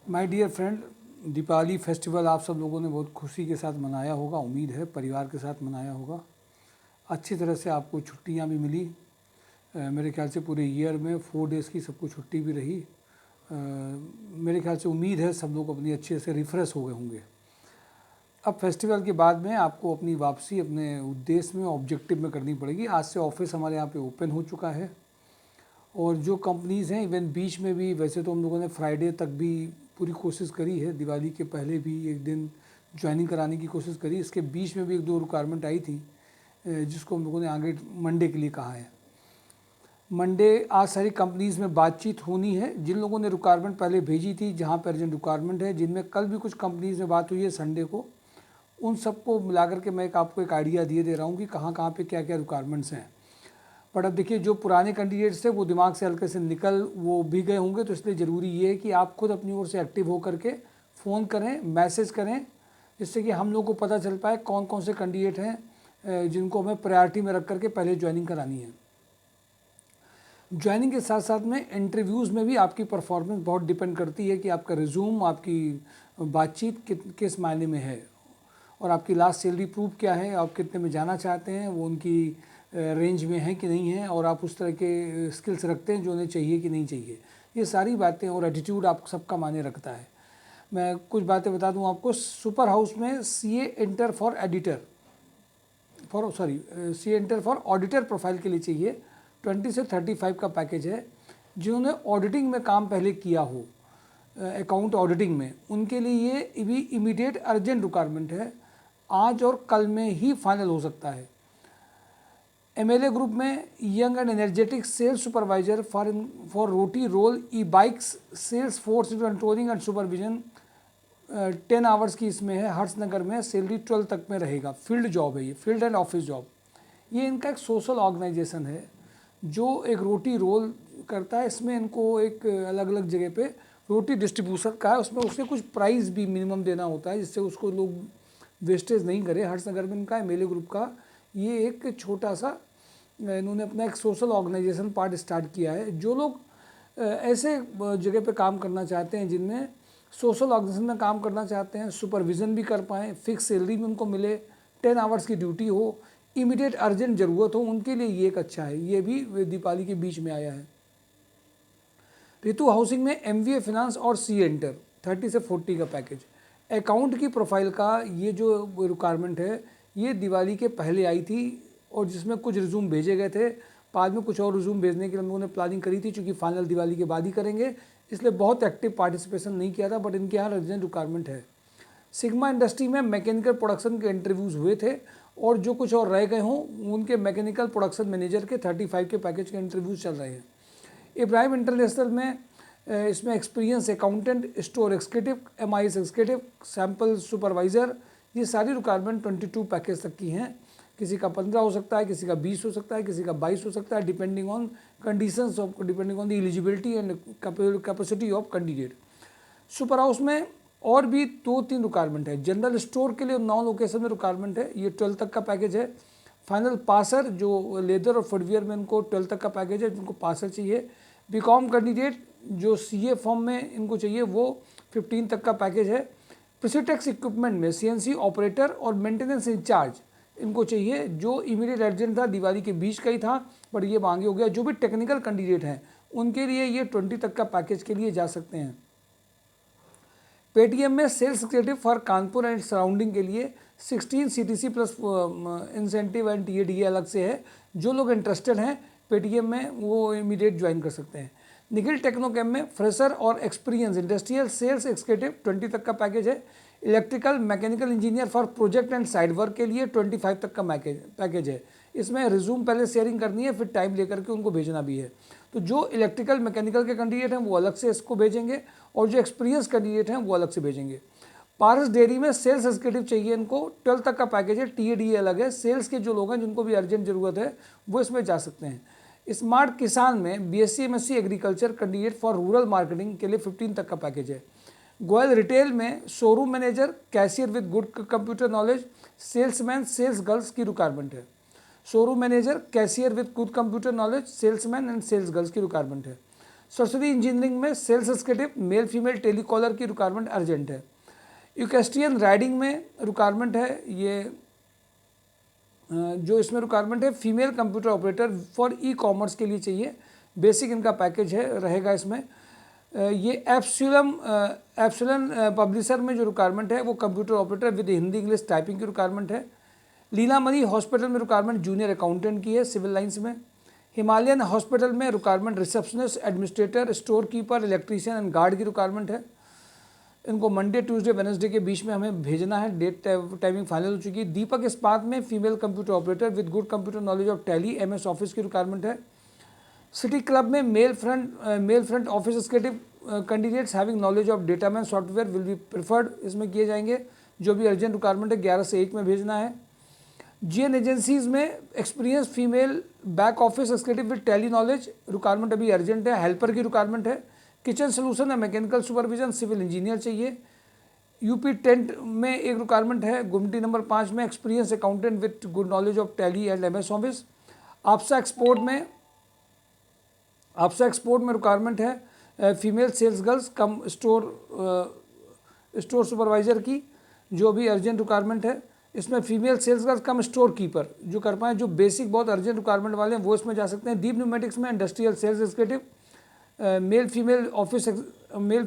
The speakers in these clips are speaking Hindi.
My dear friend, Deepavali festival आप सब लोगों ने बहुत खुशी के साथ मनाया होगा। उम्मीद है परिवार के साथ मनाया होगा। अच्छी तरह से आपको छुट्टियां भी मिली। मेरे ख्याल से पूरे ईयर में 4 डेज़ की सबको छुट्टी भी रही। मेरे ख्याल से उम्मीद है सब लोग अपनी अच्छे से रिफ़्रेश हो गए होंगे। अब फेस्टिवल के बाद में आपको अपनी वापसी अपने उद्देश्य में, ऑब्जेक्टिव में करनी पड़ेगी। आज से ऑफिस हमारे यहाँ पे ओपन हो चुका है और जो कंपनीज़ हैं, इवन बीच में भी, वैसे तो हम लोगों ने फ्राइडे तक भी पूरी कोशिश करी है, दिवाली के पहले भी एक दिन ज्वाइनिंग कराने की कोशिश करी। इसके बीच में भी एक दो रिक्वायरमेंट आई थी जिसको हम लोगों ने आगे मंडे के लिए कहा है। मंडे आज सारी कंपनीज़ में बातचीत होनी है। जिन लोगों ने रिक्वायरमेंट पहले भेजी थी, जहाँ पर अर्जेंट रिक्वायरमेंट है, जिनमें कल भी कुछ कंपनीज़ में बात हुई है संडे को, उन सबको मिला करके मैं आपको एक आइडिया दिए दे रहा हूँ कि कहाँ कहाँ पे क्या क्या रिक्वायरमेंट्स हैं। बट अब देखिए, जो पुराने कैंडिडेट्स थे वो दिमाग से हल्के से निकल वो भी गए होंगे, तो इसलिए ज़रूरी ये है कि आप खुद अपनी ओर से एक्टिव हो करके फ़ोन करें, मैसेज करें, जिससे कि हम लोग को पता चल पाए कौन कौन से कैंडिडेट हैं जिनको हमें प्रायोरिटी में रख करके पहले ज्वाइनिंग करानी है। ज्वाइनिंग के साथ साथ में इंटरव्यूज़ में भी आपकी परफॉर्मेंस बहुत डिपेंड करती है कि आपका रिज्यूम, आपकी बातचीत किस मायने में है और आपकी लास्ट सैलरी प्रूफ क्या है, आप कितने में जाना चाहते हैं, वो उनकी रेंज में है कि नहीं है, और आप उस तरह के स्किल्स रखते हैं जो उन्हें चाहिए कि नहीं चाहिए। ये सारी बातें और एटीट्यूड आप सबका मायने रखता है। मैं कुछ बातें बता दूं आपको। सुपर हाउस में CA inter for auditor profile के लिए चाहिए 20 से 35 का पैकेज है। जिन्होंने ऑडिटिंग में काम पहले किया हो, अकाउंट ऑडिटिंग में, उनके लिए ये भी इमीडिएट अर्जेंट रिक्वायरमेंट है। आज और कल में ही फाइनल हो सकता है। एमएलए ग्रुप में young and energetic sales supervisor for roti roll E bikes sales force controlling and supervision, 10 hours की इसमें है। हर्षनगर में सैलरी 12 तक में रहेगा। फील्ड जॉब है ये, फील्ड एंड ऑफिस जॉब। ये इनका एक सोशल ऑर्गेनाइजेशन है जो एक रोटी रोल करता है। इसमें इनको एक अलग अलग जगह पे रोटी डिस्ट्रीब्यूशन का है, उसमें उससे कुछ प्राइस भी मिनिमम देना होता है जिससे उसको लोग वेस्टेज नहीं करे। हर्षनगर में इनका एमएलए ग्रुप का ये एक छोटा सा, इन्होंने अपना एक सोशल ऑर्गेनाइजेशन पार्ट स्टार्ट किया है। जो लोग ऐसे जगह पे काम करना चाहते हैं जिनमें सोशल ऑर्गेनाइजेशन में काम करना चाहते हैं, सुपरविज़न भी कर पाएँ, फिक्स सैलरी भी उनको मिले, 10 आवर्स की ड्यूटी हो, इमीडिएट अर्जेंट ज़रूरत हो, उनके लिए ये एक अच्छा है। ये भी दीपावली के बीच में आया है। रितु हाउसिंग में एमबीए फिनांस और सी इंटर 30 से 40 का पैकेज। अकाउंट की प्रोफाइल का ये जो रिक्वायरमेंट है, ये दिवाली के पहले आई थी और जिसमें कुछ रिज्यूम भेजे गए थे। बाद में कुछ और रिज्यूम भेजने के लिए हम लोगों ने प्लानिंग करी थी, चूँकि फाइनल दिवाली के बाद ही करेंगे, इसलिए बहुत एक्टिव पार्टिसिपेशन नहीं किया था, बट इनके यहाँ अर्जेंट रिक्वायरमेंट है। सिग्मा इंडस्ट्री में मैकेनिकल प्रोडक्शन के इंटरव्यूज़ हुए थे और जो कुछ और रह गए हों उनके मैकेनिकल प्रोडक्शन मैनेजर के 35 के पैकेज के इंटरव्यूज़ चल रहे हैं। इब्राहिम इंटरनेशनल में इसमें experience accountant, store executive, MIS executive, sample supervisor, ये सारी रिक्वायरमेंट 22 पैकेज तक की हैं। किसी का 15 हो सकता है, किसी का 20 हो सकता है, किसी का 22 हो सकता है, depending on conditions of, depending on the eligibility and capacity of candidate. Super house में और भी 2-3 रिक्वायरमेंट है। जनरल स्टोर के लिए 9 लोकेशन में रिक्वायरमेंट है, ये 12 तक का पैकेज है। फाइनल पासर जो लेदर और फुटवियर में, इनको 12 तक का पैकेज है, जिनको पासर चाहिए। बीकॉम कैंडिडेट जो सीए फॉर्म में इनको चाहिए वो 15 तक का पैकेज है। प्रिसिटेक्स इक्विपमेंट में सीएनसी ऑपरेटर और मेंटेनेंस इंचार्ज इनको चाहिए, जो इमीडिएट अर्जेंट था, दिवाली के बीच का ही था, बट ये मांगे हो गया। जो भी टेक्निकल कैंडिडेट हैं उनके लिए ये 20 तक का पैकेज के लिए जा सकते हैं। पेटीएम में sales executive for Kanpur and surrounding के लिए 16 CTC plus incentive and TA DA अलग से है। जो लोग इंटरेस्टेड हैं पेटीएम में वो इमीडिएट ज्वाइन कर सकते हैं। निखिल टेक्नोकेम में फ्रेशर और एक्सपीरियंस इंडस्ट्रियल सेल्स एक्जीक्यूटिव 20 तक का पैकेज है। Electrical mechanical engineer for project and side work के लिए 25 तक का पैकेज है। इसमें रिज्यूम पहले शेयरिंग करनी है, फिर टाइम लेकर के उनको भेजना भी है। तो जो इलेक्ट्रिकल मैकेनिकल के कैंडिडेट हैं वो अलग से इसको भेजेंगे और जो एक्सपीरियंस कैंडिडेट हैं वो अलग से भेजेंगे। पारस डेयरी में सेल्स एग्जीक्यूटिव चाहिए, इनको 12 तक का पैकेज है, टीएडीए अलग है। सेल्स के जो लोग हैं जिनको भी अर्जेंट ज़रूरत है वो इसमें जा सकते हैं। स्मार्ट किसान में BSc MSc agriculture candidate for rural marketing के लिए 15 तक का पैकेज है। गोयल रिटेल में showroom manager, cashier with good computer knowledge, salesman, sales girls की रिक्वायरमेंट है। Showroom manager, cashier with good computer knowledge, salesman and sales girls की रिक्वायरमेंट है। सरस्वती इंजीनियरिंग में sales executive male female telecaller की रिक्वायरमेंट अर्जेंट है। इक्वेस्ट्रियन राइडिंग में रिक्वायरमेंट है, ये जो इसमें रिक्वायरमेंट है female computer operator for e commerce के लिए चाहिए। बेसिक इनका पैकेज है रहेगा इसमें। ये एप्सिलॉन पब्लिशर में जो रिक्वायरमेंट है वो computer operator with Hindi English typing की रिक्वायरमेंट है। लीलामणि हॉस्पिटल में रिक्वायरमेंट जूनियर अकाउंटेंट की है सिविल लाइंस में। हिमालयन हॉस्पिटल में requirement receptionist, administrator, store keeper, electrician and guard की रिक्वायरमेंट है। इनको मंडे, ट्यूसडे, वेडनेसडे के बीच में हमें भेजना है। डेट टाइमिंग फाइनल हो चुकी है। दीपक इस्पात में female computer operator with good computer knowledge of Tally MS office की रिक्वायरमेंट है। सिटी क्लब में male front office executive candidates having knowledge of Dataman software will be preferred इसमें किए जाएंगे। जो भी अर्जेंट रिक्वायरमेंट है 11 से 1 में भेजना है। GN एजेंसीज में experience female back office executive with Tally knowledge requirement अभी अर्जेंट है। हेल्पर की रिक्वायरमेंट है। किचन सोल्यूशन है, मैकेनिकल सुपरविजन, सिविल इंजीनियर चाहिए। यूपी टेंट में एक रिक्वायरमेंट है। गुमटी नंबर 5 में experience accountant with good knowledge of Tally and MS office. आपसा एक्सपोर्ट में रिक्वायरमेंट है female sales girls cum store supervisor की, जो भी अर्जेंट रिक्वायरमेंट है। इसमें female sales girls cum store keeper जो कर पाएँ, जो बेसिक बहुत अर्जेंट रिक्वायरमेंट वाले हैं वो इसमें जा सकते हैं। दीप न्यूमेटिक्स में industrial sales executive male female office इसमें male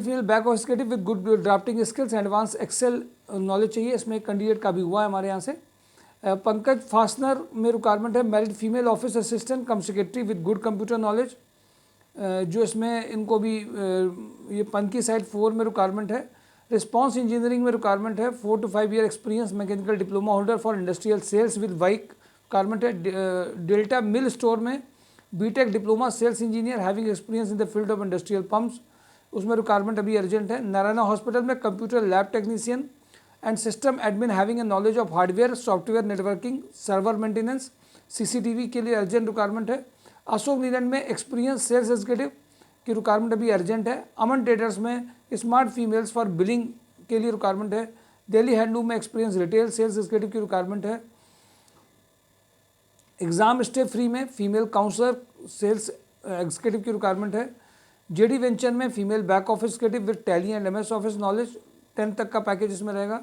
female back office executive with good drafting skills, advance Excel knowledge चाहिए। इसमें एक कैंडिडेट का भी हुआ है हमारे यहाँ से। पंकज फास्टनर में रिक्वायरमेंट है married female office assistant come secretary with good computer knowledge, जो इसमें इनको भी ये पंकी साइड 4 में रिक्वायरमेंट है। रिस्पॉन्स इंजीनियरिंग में रिक्वायरमेंट है 4 to 5 year experience mechanical diploma holder for industrial sales with bike requirement है। डेल्टा मिल स्टोर में BTech diploma sales engineer having experience in the field of industrial pumps, उसमें रिक्वायरमेंट अभी अर्जेंट है। नारायणा हॉस्पिटल में computer lab technician and system admin having a knowledge of hardware software networking server maintenance CCTV के लिए अर्जेंट रिक्वायरमेंट है। अशोक नीलैंड में एक्सपीरियंस सेल्स एग्जीक्यूटिव की रिक्वायरमेंट अभी अर्जेंट है। अमन ट्रेडर्स में स्मार्ट फीमेल्स फॉर बिलिंग के लिए रिक्वायरमेंट है। दिल्ली हैंडलूम में एक्सपीरियंस रिटेल सेल्स एग्जीक्यूटिव की रिक्वायरमेंट है। एग्जाम स्टे फ्री में फीमेल काउंसलर सेल्स एग्जीक्यूटिव की रिक्वायरमेंट है। JD वेंचर में female back office executive with tally and MS office knowledge 10 तक का पैकेज इसमें रहेगा,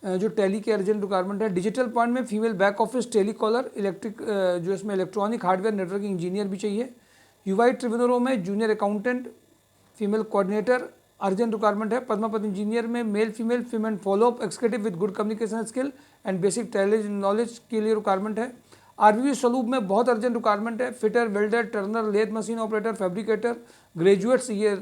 जो टैली के अर्जेंट रिक्वायरमेंट है। डिजिटल पॉइंट में फीमेल बैक ऑफिस टेलीकॉलर जो इसमें इलेक्ट्रॉनिक हार्डवेयर नेटवर्किंग इंजीनियर भी चाहिए। UI ट्रिब्यूनरो में junior accountant female coordinator urgent requirement है। पद्मापत इंजीनियर में male female follow up executive with good communication skill and basic Tally knowledge के लिए रिक्वायरमेंट है। RVV स्वरूप में बहुत अर्जेंट रिक्वायरमेंट है। Fitter, welder, turner, lathe machine operator, fabricator, graduates ये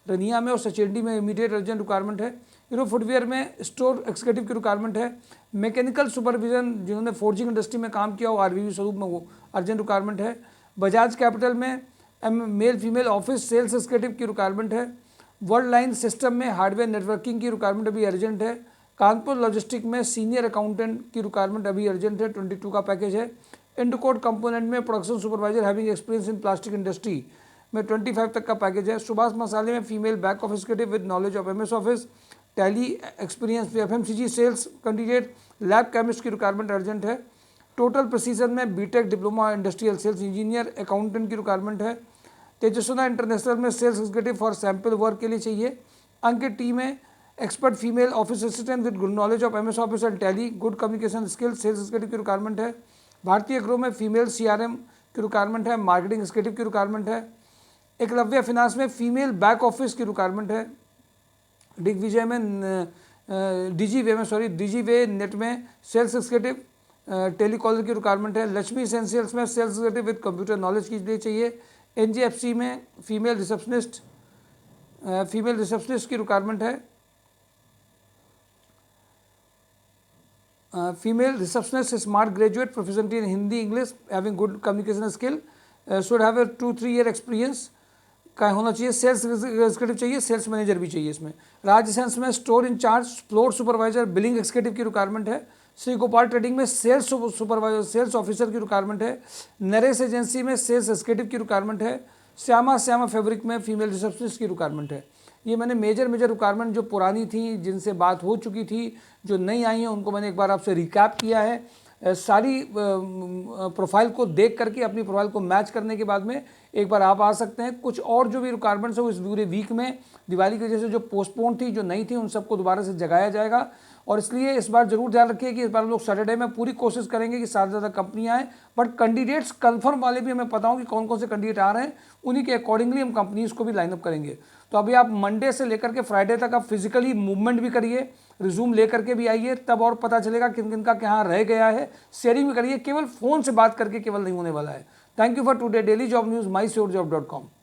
रनिया में और सचेंडी में इमीडिएट अर्जेंट रिक्वायरमेंट है। यूरो फुटवेयर में स्टोर एग्जीक्यूटिव की रिक्वायरमेंट है। मैकेनिकल सुपरविजन जिन्होंने फोर्जिंग इंडस्ट्री में काम किया हो RVV स्वरूप में वो अर्जेंट रिक्वायरमेंट है। बजाज कैपिटल में male female office sales executive की रिक्वायरमेंट है। वर्ल्ड लाइन सिस्टम में हार्डवेयर नेटवर्किंग की रिक्वायरमेंट अभी अर्जेंट है। कानपुर लॉजिस्टिक में सीनियर अकाउंटेंट की रिक्वायरमेंट अभी अर्जेंट है, 22 का पैकेज है। इंडोकोड कंपोनेंट में production supervisor having experience in plastic industry में 25 तक का पैकेज है। सुभाष मसाले में female back office executive with knowledge of MS office Tally experience FMCG sales candidate lab chemist की रिक्वायरमेंट अर्जेंट है। टोटल प्रिसीजन में BTech diploma industrial sales engineer accountant की रिक्वायरमेंट है। तेजस्वना इंटरनेशनल में sales executive for sample work के लिए चाहिए। अंकित टी में expert female office assistant with good knowledge of MS office and Tally good communication skills sales executive की रिक्वायरमेंट है। भारतीय ग्रो में फीमेल CRM की रिक्वायरमेंट है। मार्केटिंग एग्जीक्यूटिव की रिक्वायरमेंट है। एकलव्य फिनांस में फीमेल बैक ऑफिस की रिक्वायरमेंट है। दिग्विजय में डिजीवे नेट में सेल्स एग्जीक्यूटिव टेलीकॉलर की रिक्वायरमेंट है। लक्ष्मी एसेंशियल्स में sales executive with computer knowledge के लिए चाहिए। NJFC में फीमेल रिसेप्शनिस्ट की रिक्वायरमेंट है। Female receptionist smart graduate proficient in Hindi English having good communication skill should have a 2-3 year experience का होना चाहिए। सेल्स एग्जीक्यूटिव चाहिए, सेल्स मैनेजर भी चाहिए इसमें। राज्य सेंस में store in charge floor supervisor billing executive की रिक्वायरमेंट है। श्री गोपाल ट्रेडिंग में सेल्स सुपरवाइजर सेल्स ऑफिसर की रिक्वायरमेंट है। नरेश एजेंसी में सेल्स एग्जीक्यूटिव की रिक्वायरमेंट है। श्यामा फैब्रिक में फीमेल रिसेप्शनिस्ट की रिक्वायरमेंट है। ये मैंने मेजर रिक्वायरमेंट जो पुरानी थी, जिनसे बात हो चुकी थी, जो नई आई हैं, उनको मैंने एक बार आपसे रिकैप किया है। सारी प्रोफाइल को देख करके अपनी प्रोफाइल को मैच करने के बाद में एक बार आप आ सकते हैं। कुछ और जो भी रिक्वायरमेंट्स है वो इस पूरे वीक में दिवाली की वजह से जो पोस्टपोन थी, जो नहीं थी, उन सबको दोबारा से जगाया जाएगा। और इसलिए इस बार जरूर ध्यान रखिए कि इस बार हम लोग सैटरडे में पूरी कोशिश करेंगे कि ज़्यादा से ज़्यादा कंपनियाँ आएँ, बट कैंडिडेट्स कन्फर्म वाले भी हमें पता हो कि कौन कौन से कैंडिडेट आ रहे हैं, उन्हीं के अकॉर्डिंगली हम कंपनीज़ को भी लाइनअप करेंगे। तो अभी आप मंडे से लेकर के फ्राइडे तक आप फिजिकली मूवमेंट भी करिए, रिज्यूम लेकर के भी आइए, तब और पता चलेगा किन किन का कहाँ रह गया है। शेयरिंग भी करिए, केवल फ़ोन से बात करके केवल नहीं होने वाला है। Thank you for today daily job news, mysurjob.com।